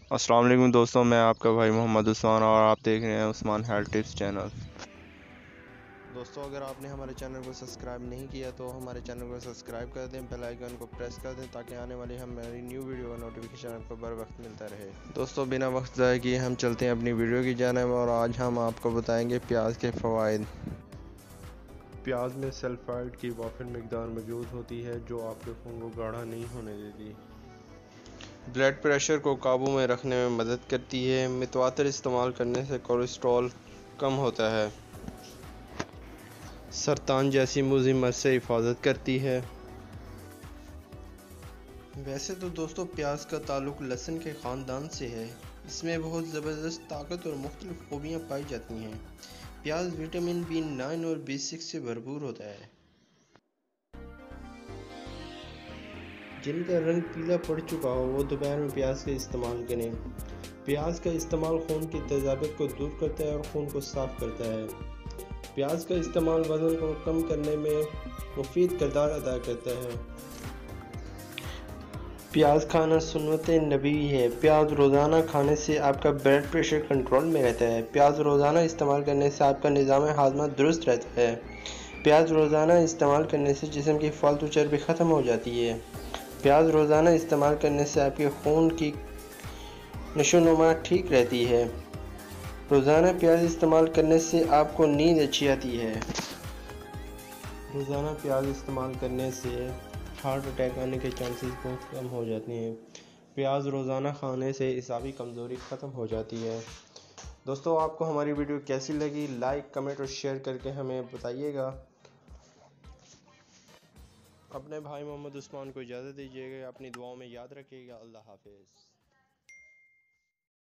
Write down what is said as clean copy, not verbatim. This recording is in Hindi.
अस्सलाम वालेकुम दोस्तों, मैं आपका भाई मोहम्मद उस्मान और आप देख रहे हैं उस्मान हेल्थ टिप्स चैनल। दोस्तों, अगर आपने हमारे चैनल को सब्सक्राइब नहीं किया तो हमारे चैनल को सब्सक्राइब कर दें, बेल आइकन को प्रेस कर दें ताकि आने वाली हमारी न्यू वीडियो का नोटिफिकेशन आपको बर वक्त मिलता रहे। दोस्तों, बिना वक्त ज़ाय किए हम चलते हैं अपनी वीडियो की जानिब और आज हम आपको बताएंगे प्याज के फ़वाइद। प्याज में सल्फाइड की वाफिर मिकदार मौजूद होती है जो आपके खून को गाढ़ा नहीं होने देती। ब्लड प्रेशर को काबू में रखने में मदद करती है। मुतवातिर इस्तेमाल करने से कोलेस्ट्रॉल कम होता है। सरतान जैसी मुज़िमत से हिफाजत करती है। वैसे तो दोस्तों, प्याज का ताल्लुक लहसुन के ख़ानदान से है। इसमें बहुत ज़बरदस्त ताकत और मुख्तलिफ खूबियाँ पाई जाती हैं। प्याज विटामिन B9 और B6 से भरपूर होता है। जिनका रंग पीला पड़ चुका हो वो दोपहर में प्याज का इस्तेमाल करें। प्याज का इस्तेमाल खून की तेज़ाबियत को दूर करता है और खून को साफ़ करता है। प्याज का इस्तेमाल वज़न को कम करने में मुफीद किरदार अदा करता है। प्याज खाना सुन्नत नबी है। प्याज रोज़ाना खाने से आपका ब्लड प्रेशर कंट्रोल में रहता है। प्याज रोज़ाना इस्तेमाल करने से आपका निज़ाम हाज़मा दुरुस्त रहता है। प्याज रोज़ाना इस्तेमाल करने से जिस्म की फालतू चर्बी ख़त्म हो जाती है। प्याज रोज़ाना इस्तेमाल करने से आपके खून की नशोनुमा ठीक रहती है। रोज़ाना प्याज इस्तेमाल करने से आपको नींद अच्छी आती है। रोज़ाना प्याज इस्तेमाल करने से हार्ट अटैक आने के चांसेस बहुत कम हो जाते हैं। प्याज रोज़ाना खाने से इसाबी कमज़ोरी ख़त्म हो जाती है। दोस्तों, आपको हमारी वीडियो कैसी लगी? लाइक, कमेंट और शेयर करके हमें बताइएगा। अपने भाई मोहम्मद उस्मान को इजाज़त दीजिएगा। अपनी दुआओं में याद रखिएगा। अल्लाह हाफिज़।